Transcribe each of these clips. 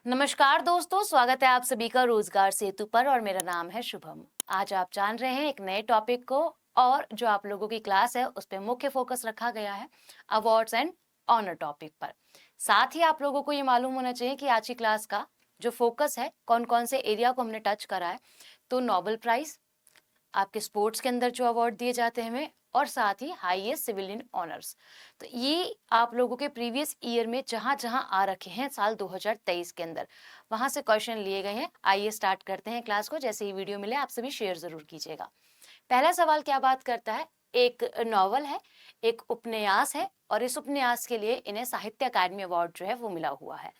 नमस्कार दोस्तों, स्वागत है आप सभी का रोजगार सेतु पर और मेरा नाम है शुभम। आज आप जान रहे हैं एक नए टॉपिक को और जो आप लोगों की क्लास है उस पे मुख्य फोकस रखा गया है अवार्ड्स एंड ऑनर टॉपिक पर। साथ ही आप लोगों को ये मालूम होना चाहिए कि आज की क्लास का जो फोकस है कौन कौन से एरिया को हमने टच करा है। तो नोबेल प्राइज, आपके स्पोर्ट्स के अंदर जो अवार्ड दिए जाते हैं हमें, और साथ ही हाईएस्ट सिविलियन ऑनर्स। तो ये आप लोगों के प्रीवियस ईयर में जहां जहां आ रखे हैं साल 2023 के अंदर, वहां से क्वेश्चन लिए गए हैं। आइए स्टार्ट करते हैं क्लास को। जैसे ही वीडियो मिले आप सभी शेयर जरूर कीजिएगा। पहला सवाल क्या बात करता है, एक नॉवल है, एक उपन्यास है और इस उपन्यास के लिए इन्हें साहित्य अकादमी अवार्ड जो है वो मिला हुआ है।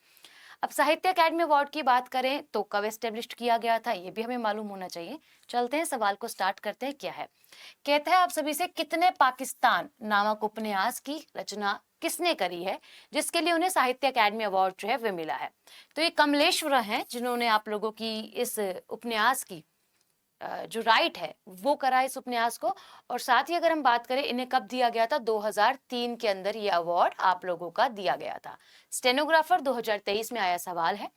अब साहित्य अकादमी अवार्ड की बात करें तो कब एस्टेब्लिश किया गया था ये भी हमें मालूम होना चाहिए। चलते हैं सवाल को स्टार्ट करते हैं। क्या है, कहता है आप सभी से कितने पाकिस्तान नामक उपन्यास की रचना किसने करी है जिसके लिए उन्हें साहित्य अकादमी अवार्ड जो है वह मिला है। तो ये कमलेश्वर हैं जिन्होंने आप लोगों की इस उपन्यास की जो राइट है वो करा इस उपन्यास को। और साथ ही अगर हम बात करें इन्हें कब दिया गया था, 2003 के अंदर ये अवार्ड आप लोगों का दिया गया था। स्टेनोग्राफर 2023 में आया सवाल है।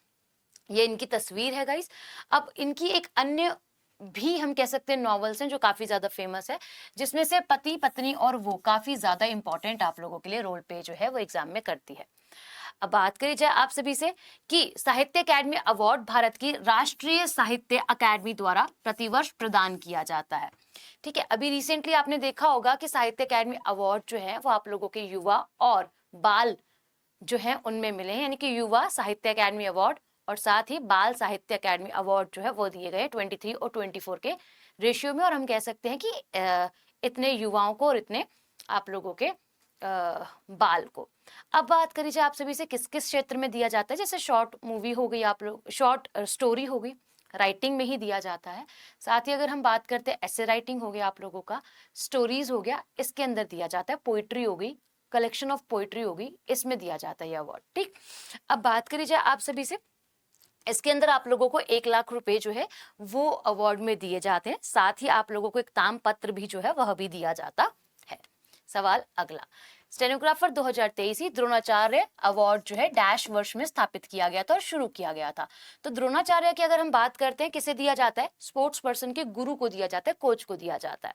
ये इनकी तस्वीर है गाइस। अब इनकी एक अन्य भी हम कह सकते हैं नॉवेल्स हैं जो काफी ज्यादा फेमस है, जिसमें से पति पत्नी और वो काफी ज्यादा इंपॉर्टेंट आप लोगों के लिए रोल पे जो है वो एग्जाम में करती है। अब बात करी जाए आप सभी से कि साहित्य अकादमी अवार्ड भारत की राष्ट्रीय साहित्य अकादमी द्वारा प्रतिवर्ष प्रदान किया जाता है। ठीक है, अभी रिसेंटली आपने देखा होगा कि साहित्य अकादमी अवार्ड जो है वो आप लोगों के युवा और बाल जो है उनमें मिले हैं, यानी कि युवा साहित्य अकादमी अवार्ड और साथ ही बाल साहित्य अकादमी अवार्ड जो है वो दिए गए 23 और 24 के रेशियो में। और हम कह सकते हैं कि इतने युवाओं को और इतने आप लोगों के बाल को। अब बात करी जाए आप सभी से किस किस क्षेत्र में दिया जाता है, जैसे शॉर्ट मूवी हो गई, आप लोग शॉर्ट स्टोरी हो गई, राइटिंग में ही दिया जाता है। साथ ही अगर हम बात करते हैं ऐसे राइटिंग हो गया आप लोगों का, स्टोरीज हो गया, इसके अंदर दिया जाता है। पोइट्री हो गई, कलेक्शन ऑफ पोइट्री होगी, इसमें दिया जाता है ये अवार्ड। ठीक, अब बात करी जाए आप सभी से, इसके अंदर आप लोगों को 1 लाख रुपए जो है वो अवार्ड में दिए जाते हैं। साथ ही आप लोगों को एक ताम पत्र भी जो है वह भी दिया जाता है। सवाल अगला, स्टेनोग्राफर 2023 ही द्रोणाचार्य अवार्ड जो है डैश वर्ष में स्थापित किया गया था और शुरू किया गया था। तो द्रोणाचार्य की अगर हम बात करते हैं किसे दिया जाता है, स्पोर्ट्स पर्सन के गुरु को दिया जाता है, कोच को दिया जाता है।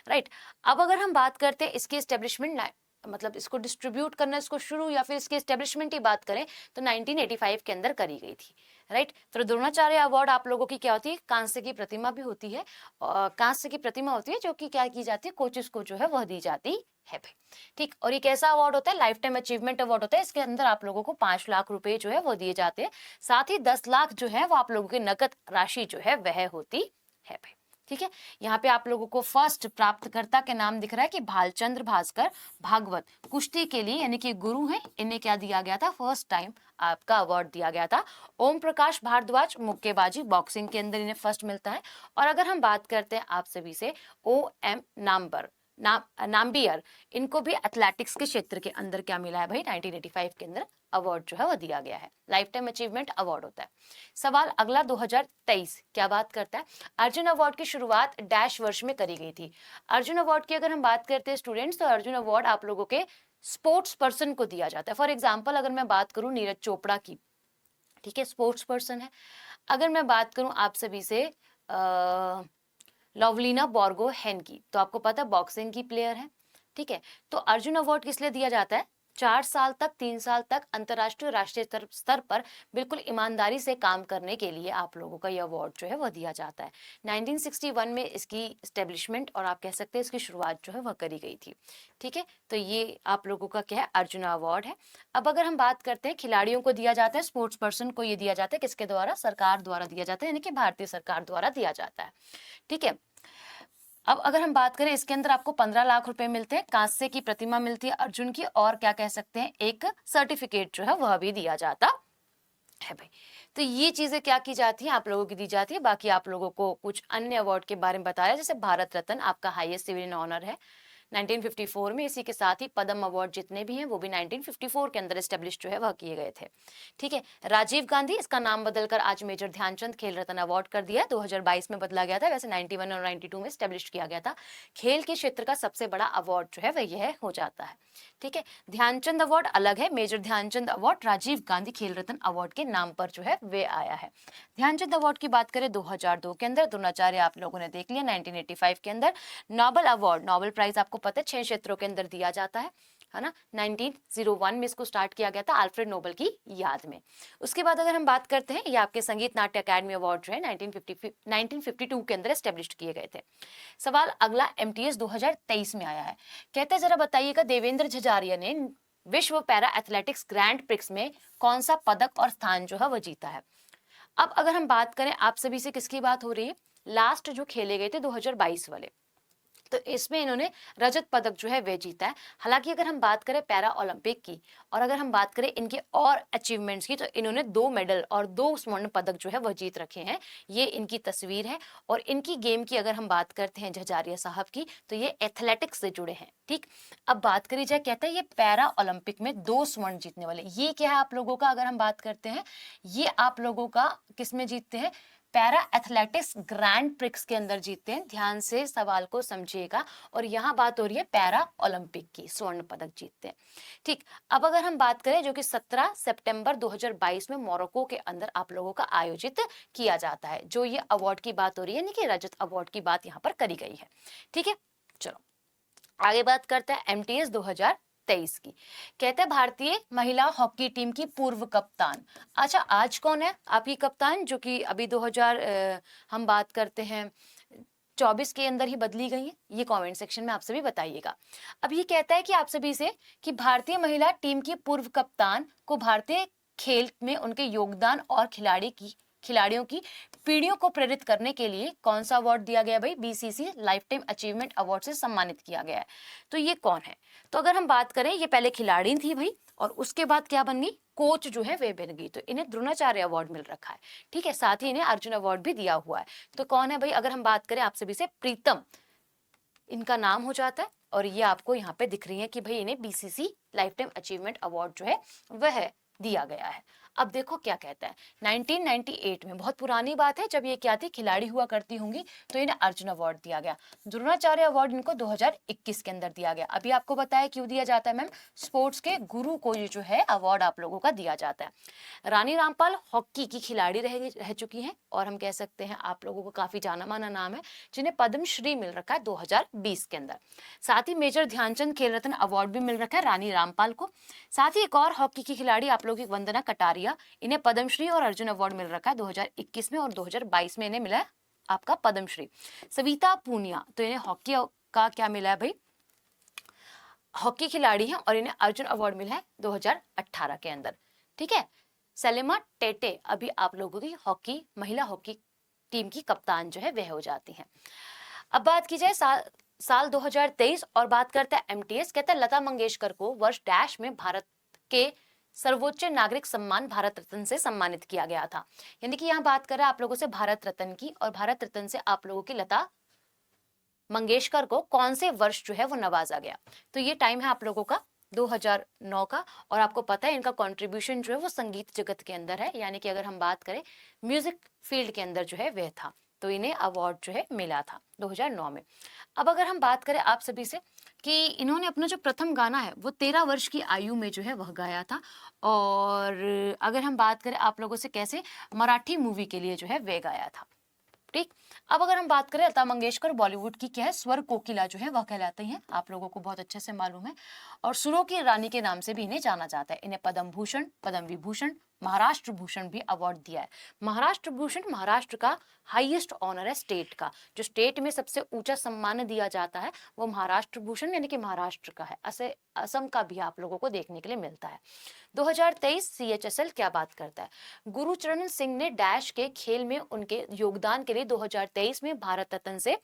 राइट, अब अगर हम बात करते हैं इसकी एस्टेब्लिशमेंट, मतलब इसको डिस्ट्रीब्यूट करना, इसको शुरू या फिर इसकी एस्टेब्लिशमेंट की बात करें तो 1985 के अंदर करी गई थी। राइट, तो द्रोणाचार्य अवार्ड आप लोगों की क्या होती है, कांस्य की प्रतिमा भी होती है, कांस्य की प्रतिमा होती है जो कि क्या की जाती है, कोचेस को जो है वह दी जाती है भाई। ठीक, और ये कैसा अवार्ड होता है, लाइफ टाइम अचीवमेंट अवार्ड होता है। इसके अंदर आप लोगों को 5 लाख रुपए जो है वो दिए जाते हैं। साथ ही 10 लाख जो है वो आप लोगों की नकद राशि जो है वह होती है भाई। ठीक है, यहाँ पे आप लोगों को फर्स्ट प्राप्तकर्ता के नाम दिख रहा है कि भालचंद्र भास्कर भागवत, कुश्ती के लिए यानी कि गुरु हैं, इन्हें क्या दिया गया था, फर्स्ट टाइम आपका अवार्ड दिया गया था। ओम प्रकाश भारद्वाज मुक्केबाजी बॉक्सिंग के अंदर इन्हें फर्स्ट मिलता है। और अगर हम बात करते हैं आप सभी से, OM नाम्बियर, इनको भी एथलेटिक्स के क्षेत्र के अंदर क्या मिला है भाई, 1985 के अंदर अवार्ड जो है वो दिया गया है, लाइफ टाइम अचीवमेंट अवार्ड होता है। सवाल अगला 2023 क्या बात करता है, अर्जुन अवार्ड की शुरुआत डैश वर्ष में करी गई थी। अर्जुन अवार्ड की अगर हम बात करते हैं स्टूडेंट्स, तो अर्जुन अवार्ड आप लोगों के स्पोर्ट्स पर्सन को दिया जाता है। फॉर एग्जाम्पल अगर मैं बात करूं नीरज चोपड़ा की, ठीक है, स्पोर्ट्स पर्सन है। अगर मैं बात करूं आप सभी से लवलीना बोर्गोहेन की, तो आपको पता है बॉक्सिंग की प्लेयर है। ठीक है, तो अर्जुन अवार्ड किस लिए दिया जाता है, 4 साल तक 3 साल तक अंतर्राष्ट्रीय राष्ट्रीय स्तर पर बिल्कुल ईमानदारी से काम करने के लिए आप लोगों का यह अवार्ड जो है वह दिया जाता है। 1961 में इसकी स्टेब्लिशमेंट और आप कह सकते हैं इसकी शुरुआत जो है वह करी गई थी। ठीक है, तो ये आप लोगों का क्या है, अर्जुन अवार्ड है। अब अगर हम बात करते हैं खिलाड़ियों को दिया जाता है, स्पोर्ट्स पर्सन को ये दिया जाता है, किसके द्वारा, सरकार द्वारा दिया जाता है, यानी कि भारतीय सरकार द्वारा दिया जाता है। ठीक है, अब अगर हम बात करें इसके अंदर आपको 15 लाख रुपए मिलते हैं, कांस्य की प्रतिमा मिलती है अर्जुन की, और क्या कह सकते हैं एक सर्टिफिकेट जो है वह भी दिया जाता है भाई। तो ये चीजें क्या की जाती है, आप लोगों की दी जाती है। बाकी आप लोगों को कुछ अन्य अवार्ड के बारे में बताया, जैसे भारत रत्न आपका हाईएस्ट सिविलियन ऑनर है, 1954 में। इसी के साथ ही पद्म अवार्ड जितने भी हैं वो भी 1954 के अंदर एस्टेब्लिश जो है वह किए गए थे। ठीक है, राजीव गांधी, इसका नाम बदलकर आज मेजर ध्यानचंद खेल रत्न अवार्ड कर दिया, 2022 में बदला गया था, वैसे 91 और 92 में एस्टेब्लिश किया गया था। खेल के क्षेत्र का सबसे बड़ा अवार्ड जो है वह यह हो जाता है। ठीक है, ध्यानचंद अवार्ड अलग है, मेजर ध्यानचंद अवार्ड राजीव गांधी खेल रत्न अवार्ड के नाम पर जो है वे आया है। ध्यानचंद अवार्ड की बात करें 2002 के अंदर, द्रोणाचार्य आप लोगों ने देख लिया। 1985 के अंदर नोबेल अवार्ड, नोबेल प्राइज आपको पता है 6 क्षेत्रों के अंदर दिया जाता है ना। 1901 में इसको स्टार्ट किया गया था अल्फ्रेड नोबेल की याद में। उसके बाद अगर हम बात करते हैं, ये आपके संगीत नाट्य अकादमी अवार्ड जो है 1952 के अंदर एस्टेब्लिश किए गए थे। सवाल अगला MTS 2023 में आया है। कहते हैं जरा बताइएगा, देवेंद्र झझारिया ने विश्व पैरा एथलेटिक्स ग्रैंड प्रिक्स में कौन सा पदक और स्थान जो है वो जीता है। अब अगर हम बात करें, आप सभी से किसकी बात हो रही है, लास्ट जो खेले गए थे 2022 वाले, तो इसमें इन्होंने रजत पदक जो है वे जीता है। हालांकि अगर हम बात करें पैरा ओलंपिक की और अगर हम बात करें इनके और अचीवमेंट्स की, तो इन्होंने 2 मेडल और 2 स्वर्ण पदक जो है वह जीत रखे हैं। ये इनकी तस्वीर है। और इनकी गेम की अगर हम बात करते हैं झझारिया साहब की, तो ये एथलेटिक्स से जुड़े हैं। ठीक, अब बात करी जाए, कहते हैं ये पैरा ओलंपिक में 2 स्वर्ण जीतने वाले। ये क्या है आप लोगों का, अगर हम बात करते हैं, ये आप लोगों का किस में जीतते हैं, पैरा एथलेटिक्स ग्रैंड प्रिक्स के अंदर जीतते हैं। ध्यान से सवाल को समझिएगा। और यहाँ बात हो रही है पैरा ओलंपिक की, स्वर्ण पदक जीतते हैं। ठीक, अब अगर हम बात करें, जो कि 17 सितंबर 2022 में मोरक्को के अंदर आप लोगों का आयोजित किया जाता है, जो ये अवार्ड की बात हो रही है, यानी कि रजत अवार्ड की बात यहाँ पर करी गई है। ठीक है, चलो आगे बात करते हैं MTS 2023 की। कहते हैं भारतीय महिला हॉकी टीम की पूर्व कप्तान। अच्छा, आज कौन है आपकी कप्तान, जो कि अभी 2000 हम बात करते हैं 24 के अंदर ही बदली गई है, ये कमेंट सेक्शन में आप सभी बताइएगा। अब ये कहता है कि आप सभी से कि भारतीय महिला टीम की पूर्व कप्तान को भारतीय खेल में उनके योगदान और खिलाड़ियों की पीढ़ियों को प्रेरित करने के लिए कौन सा अवार्ड दिया गया भाई, BCC life time achievement award से सम्मानित किया गया है। तो ये कौन है, तो अगर हम बात करें, ये पहले खिलाड़ी थी भाई, और उसके बाद क्या बन गई, कोच जो है वे बन गई, तो इन्हें द्रोणाचार्य अवार्ड मिल रखा है। ठीक है, साथ ही इन्हें अर्जुन अवार्ड भी दिया हुआ है। तो कौन है भाई, अगर हम बात करें आप सभी से, प्रीतम इनका नाम हो जाता है। और ये आपको यहाँ पे दिख रही है कि भाई इन्हें BCC life time achievement award जो है वह दिया गया है। अब देखो क्या कहता है, 1998 में, बहुत पुरानी बात है, जब ये क्या थी, खिलाड़ी हुआ करती होंगी, तो इन्हें अर्जुन अवार्ड दिया गया। द्रोणाचार्य अवार्ड इनको 2021 के अंदर दिया गया। अभी आपको बताया क्यों दिया जाता है मैम, स्पोर्ट्स के गुरु को ये जो है अवार्ड आप लोगों का दिया जाता है। रानी रामपाल हॉकी की खिलाड़ी रह चुकी हैं, और हम कह सकते हैं आप लोगों को काफी जाना माना नाम है, जिन्हें पद्मश्री मिल रखा है 2020 के अंदर। साथ ही मेजर ध्यानचंद खेल रत्न अवार्ड भी मिल रखा है रानी रामपाल को। साथ ही एक और हॉकी की खिलाड़ी आप लोगों की वंदना कटारिया, इन्हें पद्मश्री और अर्जुन अवार्ड मिल रखा है 2021 में, और 2022 में इन्हें मिला है आपका पद्मश्री। सविता पूनिया, तो इन्हें हॉकी का क्या मिला है भाई, हॉकी खिलाड़ी हैं, और इन्हें अर्जुन अवार्ड मिला है 2018 के अंदर। ठीक है, सलीमा टेटे अभी आप लोगों की हॉकी, महिला हॉकी टीम की कप्तान जो है वह हो जाती हैं। अब बात की जाए साल 2023 और बात करते हैं MTS। कहता है लता मंगेशकर को वर्ष डैश में भारत के सर्वोच्च नागरिक सम्मान भारत रत्न से सम्मानित किया गया था। यानी कि यहाँ बात कर रहा है आप लोगों से भारत रत्न की, और भारत रत्न से आप लोगों की लता मंगेशकर को कौन से वर्ष जो है वो नवाजा गया। तो ये टाइम है आप लोगों का 2009 का, और आपको पता है इनका कंट्रीब्यूशन जो है वो संगीत जगत के अंदर है, यानी कि अगर हम बात करें म्यूजिक फील्ड के अंदर जो है वह था, तो इन्हें अवार्ड जो है मिला था 2009 में। अब अगर हम बात करें आप सभी से कि इन्होंने अपना जो प्रथम गाना है वो 13 वर्ष की आयु में जो है वह गाया था। और अगर हम बात करें आप लोगों से, कैसे, मराठी मूवी के लिए जो है वह गाया था। ठीक, अब अगर हम बात करें लता मंगेशकर बॉलीवुड की क्या है, स्वर कोकिला जो है वह कहलाती हैं, आप लोगों को बहुत अच्छे से मालूम है, और सुरों की रानी के नाम से भी इन्हें जाना जाता है। इन्हें पद्म भूषण, पद्म विभूषण, महाराष्ट्र भूषण भी अवार्ड दिया है। महाराष्ट्र भूषण महाराष्ट्र का हाईएस्ट ऑनर है, स्टेट का, जो स्टेट में सबसे ऊंचा सम्मान दिया जाता है वो महाराष्ट्र भूषण यानी कि महाराष्ट्र का है। ऐसे असम का भी आप लोगों को देखने के लिए मिलता है। 2023 CHSL क्या बात करता है, गुरुचरण सिंह ने डैश के खेल में उनके योगदान के लिए 2023 में भारत रत्न से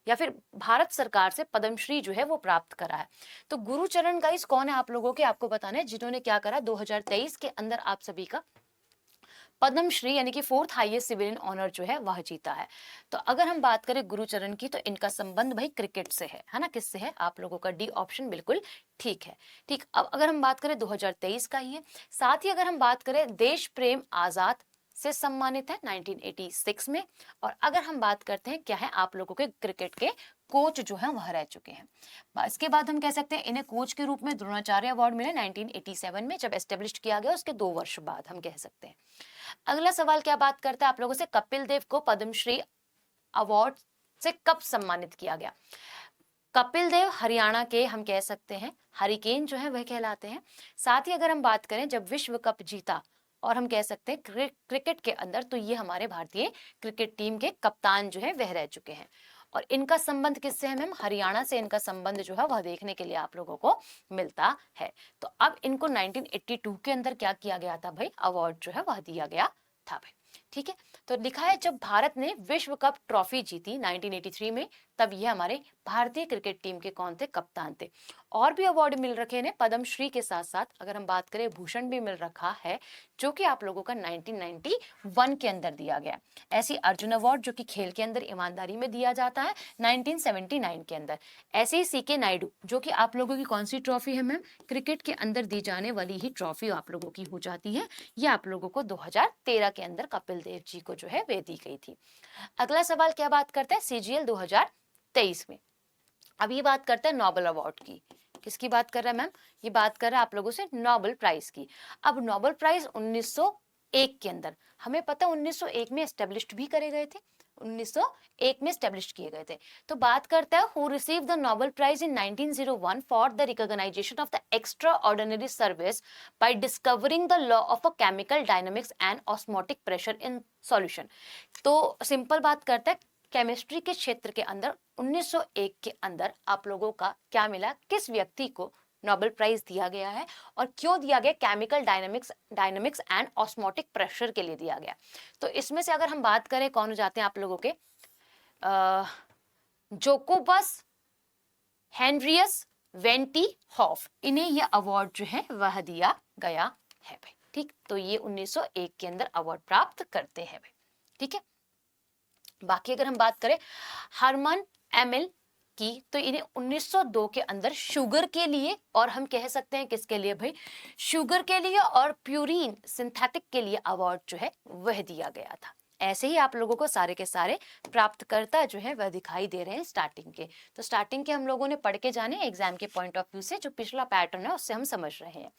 या फिर भारत सरकार से पद्मश्री जो है वो प्राप्त करा है। तो गुरुचरण गाइस कौन है आप लोगों के, आपको बताना है, जिन्होंने क्या करा 2023 के अंदर आप सभी का पद्मश्री यानी कि फोर्थ हाईएस्ट सिविलियन ऑनर जो है वह जीता है। तो अगर हम बात करें गुरुचरण की, तो इनका संबंध भाई क्रिकेट से है ना? किससे है? आप लोगों का डी ऑप्शन बिल्कुल ठीक है। ठीक, अब अगर हम बात करें 2023 का ही है। साथ ही अगर हम बात करें देश प्रेम आजाद से सम्मानित है 1986 में। और अगर हम बात करते हैं क्या है, आप लोगों के क्रिकेट के कोच जो है वह रह चुके हैं। इसके बाद हम कह सकते हैं इन्हें कोच के रूप में द्रोणाचार्य अवार्ड मिले 1987 में, जब एस्टेब्लिश किया गया उसके 2 वर्ष बाद हम कह सकते हैं। अगला सवाल क्या बात करता है आप लोगों से, कपिल देव को पद्मश्री अवार्ड से कब सम्मानित किया गया? कपिल देव हरियाणा के हम कह सकते हैं हरिकेन जो है वह कहलाते हैं। साथ ही अगर हम बात करें जब विश्व कप जीता, और हम कह सकते हैं क्रिकेट के अंदर, तो ये हमारे भारतीय क्रिकेट टीम के कप्तान जो है वह रह चुके हैं। और इनका संबंध किससे है मैम? हरियाणा से इनका संबंध जो है वह देखने के लिए आप लोगों को मिलता है। तो अब इनको 1982 के अंदर क्या किया गया था भाई? अवार्ड जो है वह दिया गया था भाई। ठीक है, तो लिखा है जब भारत ने विश्व कप ट्रॉफी जीती 1983 में, तब ये हमारे भारतीय क्रिकेट टीम के कौन थे? कप्तान थे। और भी अवार्ड मिल रखे हैं पद्मश्री के साथ साथ, अगर हम बात करें भूषण भी मिल रखा है, जो कि आप लोगों का 1991 के अंदर दिया गया। ऐसी अर्जुन अवार्ड जो कि खेल के अंदर ईमानदारी में दिया जाता है 1979 के अंदर। ऐसे ही सीके नायडू, जो कि आप लोगों की कौन सी ट्रॉफी है मैम? क्रिकेट के अंदर दी जाने वाली ही ट्रॉफी आप लोगों की हो जाती है। ये आप लोगों को 2013 के अंदर कपिल देव जी को जो है वे दी गई थी। अगला सवाल क्या बात करता है? सीजीएल 2023 में। अब ये बात करते हैं नोबेल अवार्ड की। किसकी बात कर रहा है मैम? ये बात कर रहा है आप लोगों से नोबेल प्राइज की। अब नोबेल प्राइज 1901 के अंदर, हमें पता 1901 में एस्टेब्लिश्ड भी करे गए थे, 1901 में एस्टेब्लिश किए गए थे। तो बात करता है who receive the Nobel prize in 1901 for the recognisation of the extraordinary service by discovering the law of a chemical dynamics and osmotic pressure in solution. तो सिंपल बात करता है केमिस्ट्री के क्षेत्र के अंदर 1901 के अंदर आप लोगों का क्या मिला? किस व्यक्ति को नोबेल प्राइज दिया गया है और क्यों दिया गया? Chemical dynamics and osmotic pressure के लिए दिया गया। तो इसमें से अगर हम बात करें कौन हो जाते हैं आप लोगों के, जोकोबस हेनरियस वेंटी हॉफ, इन्हें यह अवार्ड जो है वह दिया गया है भाई। ठीक, तो ये 1901 के अंदर अवार्ड प्राप्त करते हैं भाई। ठीक है, बाकी अगर हम बात करें हरमन एमिल की, तो इन्हें 1902 के अंदर शुगर के लिए, और हम कह सकते हैं किसके लिए भाई? शुगर के लिए और प्यूरिन सिंथेटिक के लिए अवार्ड जो है वह दिया गया था। ऐसे ही आप लोगों को सारे के सारे प्राप्तकर्ता जो है वह दिखाई दे रहे हैं स्टार्टिंग के। तो स्टार्टिंग के हम लोगों ने पढ़ के जाने एग्जाम के पॉइंट ऑफ व्यू से, जो पिछला पैटर्न है उससे हम समझ रहे हैं।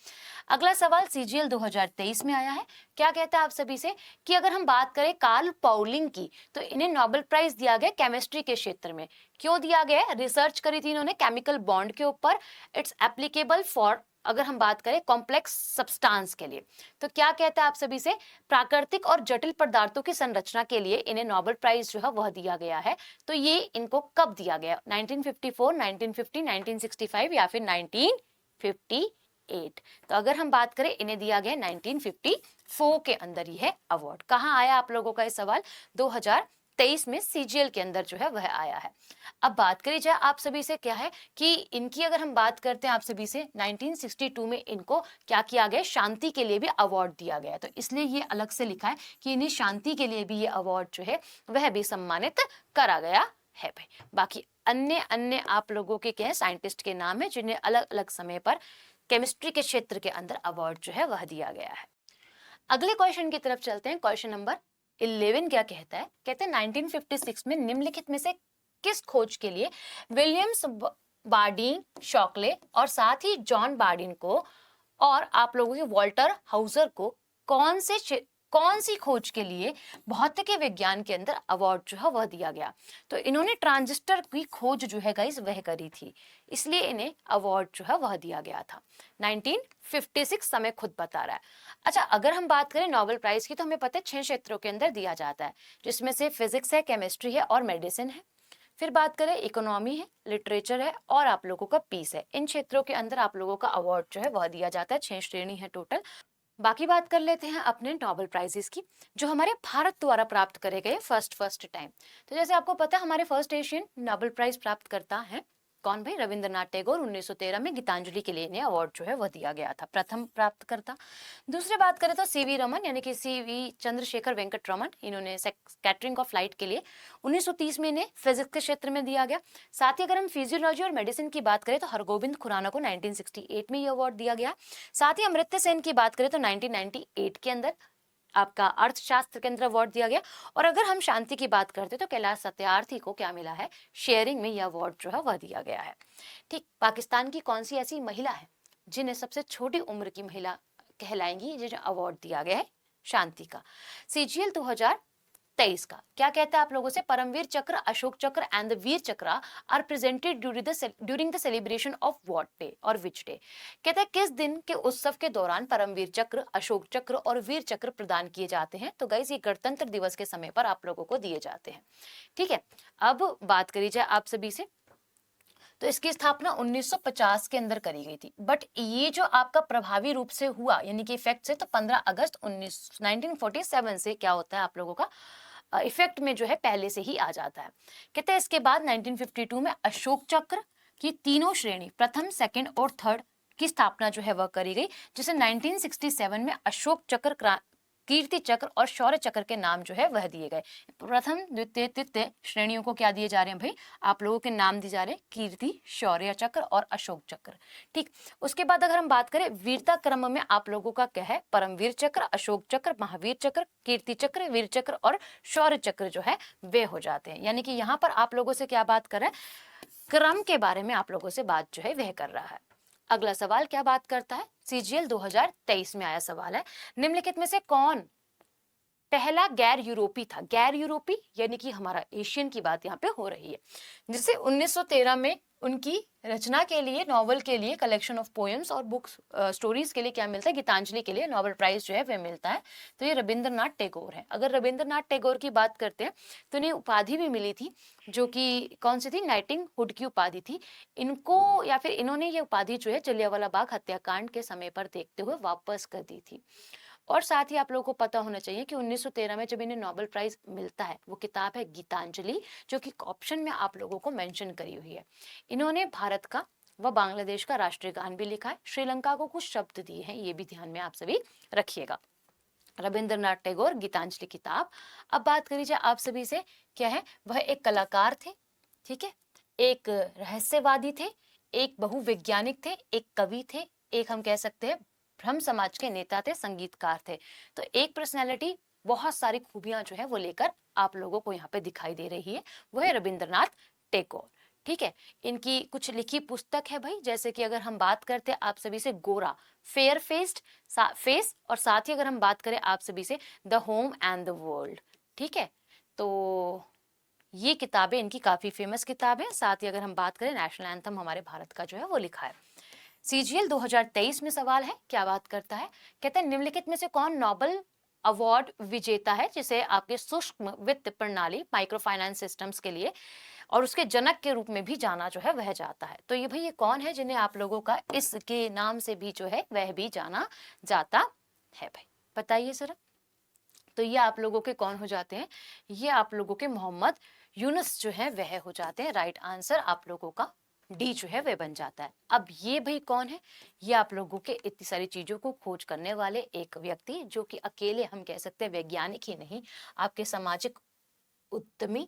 अगला सवाल सीजीएल 2023 में आया है। क्या कहता है आप सभी से कि अगर हम बात करें कार्ल पाउलिंग की, तो इन्हें नोबेल प्राइज दिया गया केमिस्ट्री के क्षेत्र में। क्यों दिया गया? रिसर्च करी थी इन्होंने केमिकल बॉन्ड के ऊपर। इट्स एप्लीकेबल फॉर, अगर हम बात करें कॉम्प्लेक्स सब्सटेंस के लिए। तो क्या कहता है आप सभी से? प्राकृतिक और जटिल पदार्थों की संरचना के लिए इन्हें नोबेल प्राइज जो है वह दिया गया है। तो ये इनको कब दिया गया? 1954, 1950, 1965 या फिर 1958? तो अगर हम बात करें इन्हें दिया गया 1954 के अंदर ही है अवार्ड। कहाँ आया आप लोगों का ये सवाल? 2023 में सीजीएल के अंदर जो है वह आया है। अब बात करी जाए आप सभी से क्या है कि इनकी अगर हम बात करते हैं आप सभी से, 1962 में इनको क्या किया गया? शांति के लिए भी अवार्ड दिया गया। तो इसलिए ये अलग से लिखा है कि इन्हें शांति के लिए भी ये अवार्ड जो है वह भी सम्मानित करा गया है भाई। बाकी अन्य अन्य आप लोगों के क्या है साइंटिस्ट के नाम है जिन्हें अलग अलग समय पर केमिस्ट्री के क्षेत्र के अंदर अवार्ड जो है वह दिया गया है। अगले क्वेश्चन की तरफ चलते हैं। क्वेश्चन नंबर 11 क्या कहता है? कहते हैं 1956 में निम्नलिखित में से किस खोज के लिए विलियम्स बार्डीन शॉकले और साथ ही जॉन बार्डीन को और आप लोगों के वॉल्टर हाउसर को कौन सी खोज के लिए भौतिकी विज्ञान के अंदर अवार्ड जो है वह दिया गया? तो इन्होंने ट्रांजिस्टर की खोज जो है गाइस वह करी थी, इसलिए इन्हें अवार्ड जो है वह दिया गया था। 1956 समय खुद बता रहा है। अच्छा, अगर हम बात करें नोबेल प्राइज की, तो हमें पता है 6 क्षेत्रों के अंदर दिया जाता है, जिसमें से फिजिक्स है, केमिस्ट्री है और मेडिसिन है। फिर बात करें इकोनॉमी है, लिटरेचर है और आप लोगों का पीस है। इन क्षेत्रों के अंदर आप लोगों का अवार्ड जो है वह दिया जाता है। 6 श्रेणी है टोटल। बाकी बात कर लेते हैं अपने नोबेल प्राइजेस की, जो हमारे भारत द्वारा प्राप्त करे गए फर्स्ट टाइम। तो जैसे आपको पता है हमारे फर्स्ट एशियन नोबेल प्राइज प्राप्त करता है कौन भाई? रविंद्रनाथ टैगोर 1913 में गीतांजलि के लिए इन्हें अवार्ड जो है वह दिया गया था, प्रथम प्राप्तकर्ता। दूसरी बात करें तो सीवी रमन यानी कि सीवी चंद्रशेखर वेंकट रमन, इन्होंने स्कैटरिंग ऑफ लाइट के लिए 1930 में इन्हें फिजिक्स के क्षेत्र में दिया गया। साथ ही अगर हम फिजियोलॉजी और मेडिसिन की बात करें तो हरगोविंद खुराना को 1968 में ये अवार्ड दिया गया। साथ ही अमर्त्य सेन की बात करें तो 1998 के अंदर आपका अर्थशास्त्र के अंदर अवार्ड दिया गया। और अगर हम शांति की बात करते तो कैलाश सत्यार्थी को क्या मिला है? शेयरिंग में यह अवार्ड जो है वह दिया गया है। ठीक, पाकिस्तान की कौन सी ऐसी महिला है जिन्हें सबसे छोटी उम्र की महिला कहलाएंगी, जिन्हें अवार्ड दिया गया है शांति का? CGL 2023 का क्या कहता है आप लोगों से? परमवीर चक्र, अशोक चक्र and the Vir Chakra are presented during the celebration of what day और विच डे? कहता है किस दिन के उत्सव के दौरान परमवीर चक्र, अशोक चक्र और वीर चक्र प्रदान किए जाते हैं? तो गाइस ये गणतंत्र दिवस के समय पर आप लोगों को दिए जाते हैं। ठीक है, अब बात करी जाए आप सभी से, तो इसकी स्थापना 1950 के अंदर करी गई थी, बट ये जो आपका प्रभावी रूप से हुआ यानी कि इफेक्ट से, तो 15 अगस्त 1947 से क्या होता है आप लोगों का इफेक्ट में जो है पहले से ही आ जाता है। कहते हैं इसके बाद 1952 में अशोक चक्र की तीनों श्रेणी प्रथम, सेकंड और थर्ड की स्थापना जो है वह करी गई, जिसे 1967 में अशोक चक्र, कीर्ति चक्र और शौर्य चक्र के नाम जो है वह दिए गए। प्रथम, द्वितीय, तृतीय श्रेणियों को क्या दिए जा रहे हैं भाई? आप लोगों के नाम दिए जा रहे हैं कीर्ति, शौर्य चक्र और अशोक चक्र। ठीक, उसके बाद अगर हम बात करें वीरता क्रम में आप लोगों का क्या है? परमवीर चक्र, अशोक चक्र, महावीर चक्र, कीर्ति चक्र, वीर चक्र और शौर्य चक्र जो है वे हो जाते हैं। यानी कि यहाँ पर आप लोगों से क्या बात कर रहा है? क्रम के बारे में आप लोगों से बात जो है वह कर रहा है। अगला सवाल क्या बात करता है? CGL 2023 में आया सवाल है, निम्नलिखित में से कौन पहला गैर यूरोपी था? गैर यूरोपी यानी कि हमारा एशियन की बात यहाँ पे हो रही है, जिसे 1913 में उनकी रचना के लिए, नॉवल के लिए, कलेक्शन ऑफ पोएम्स और बुक्स, स्टोरीज के लिए क्या मिलता है? गीतांजलि के लिए नोबेल प्राइज जो है वह मिलता है। तो ये रविंद्रनाथ टैगोर है। अगर रविंद्रनाथ टैगोर की बात करते हैं तो इन्हें उपाधि भी मिली थी, जो कि कौन सी थी? नाइटिंगहुड की उपाधि थी इनको, या फिर इन्होंने ये उपाधि जो है जलियांवाला बाग हत्याकांड के समय पर देखते हुए वापस कर दी थी। और साथ ही आप लोगों को पता होना चाहिए कि 1913 में जब इन्हें नोबेल प्राइज मिलता है, वो किताब है गीतांजलि, जो कि ऑप्शन में आप लोगों को मेंशन करी हुई है। इन्होंने भारत का व बांग्लादेश का राष्ट्रीय गान भी लिखा है, श्रीलंका को कुछ शब्द दिए हैं, ये भी ध्यान में आप सभी रखिएगा। रविंद्रनाथ टैगोर, गीतांजलि किताब। अब बात करी जाए आप सभी से, क्या है? वह एक कलाकार थे, ठीक है, एक रहस्यवादी थे, एक बहुवैज्ञानिक थे, एक कवि थे, एक हम कह सकते हैं ब्रह्म समाज के नेता थे, संगीतकार थे। तो एक पर्सनैलिटी बहुत सारी खूबियां जो है वो लेकर आप लोगों को यहाँ पे दिखाई दे रही है, वो है रविंद्रनाथ टैगोर। ठीक है, इनकी कुछ लिखी पुस्तक है भाई, जैसे कि अगर हम बात करते हैं आप सभी से गोरा, फेयर फेस्ड फेस, और साथ ही अगर हम बात करें आप सभी से the home and the world. ठीक है, तो ये किताबें इनकी काफी फेमस किताबें। साथ ही अगर हम बात करें नेशनल एंथम हमारे भारत का जो है वो लिखा है। CGL 2023 में सवाल है, क्या बात करता है? कहते हैं निम्नलिखित में से कौन नोबेल अवार्ड विजेता है जिसे आपके सूक्ष्म वित्त प्रणाली, माइक्रो फाइनेंस सिस्टम्स के लिए और उसके जनक के रूप में भी जाना जो है वह जाता है? तो ये भाई ये कौन है जिन्हें आप लोगों का इसके नाम से भी जो है वह भी जाना जाता है भाई? बताइए जरा। तो ये आप लोगों के कौन हो जाते हैं? ये आप लोगों के मोहम्मद यूनुस जो है वह हो जाते हैं। राइट आंसर आप लोगों का डी जो है वह बन जाता है। अब ये भाई कौन है? ये आप लोगों के इतनी सारी चीजों को खोज करने वाले एक व्यक्ति, जो कि अकेले हम कह सकते हैं वैज्ञानिक ही नहीं, आपके सामाजिक उद्यमी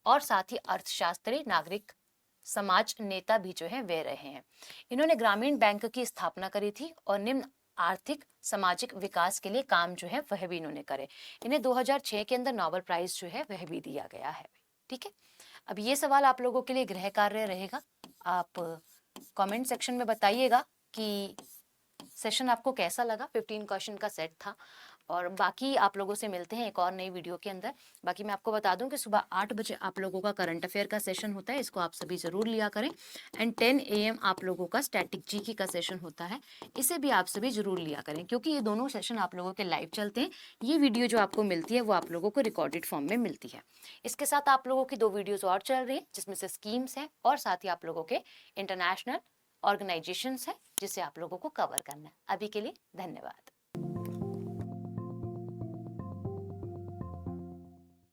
और साथ ही अर्थशास्त्री, नागरिक समाज नेता भी जो है वे रहे हैं। इन्होंने ग्रामीण बैंक की स्थापना करी थी और निम्न आर्थिक सामाजिक विकास के लिए काम जो है वह भी इन्होंने करे। इन्हें 2006 के अंदर नोबेल प्राइज जो है वह भी दिया गया है। ठीक है, अब ये सवाल आप लोगों के लिए गृह कार्य रहेगा। आप कमेंट सेक्शन में बताइएगा कि सेशन आपको कैसा लगा। 15 क्वेश्चन का सेट था और बाकी आप लोगों से मिलते हैं एक और नई वीडियो के अंदर। बाकी मैं आपको बता दूं कि सुबह 8 बजे आप लोगों का करंट अफेयर का सेशन होता है, इसको आप सभी जरूर लिया करें। एंड 10 AM आप लोगों का स्टैटिक जीके का सेशन होता है, इसे भी आप सभी जरूर लिया करें, क्योंकि ये दोनों सेशन आप लोगों के लाइव चलते हैं। ये वीडियो जो आपको मिलती है वो आप लोगों को रिकॉर्डेड फॉर्म में मिलती है। इसके साथ आप लोगों की 2 वीडियोज और चल रही है, जिसमें से स्कीम्स है और साथ ही आप लोगों के इंटरनेशनल ऑर्गेनाइजेशंस है, जिसे आप लोगों को कवर करना है। अभी के लिए धन्यवाद।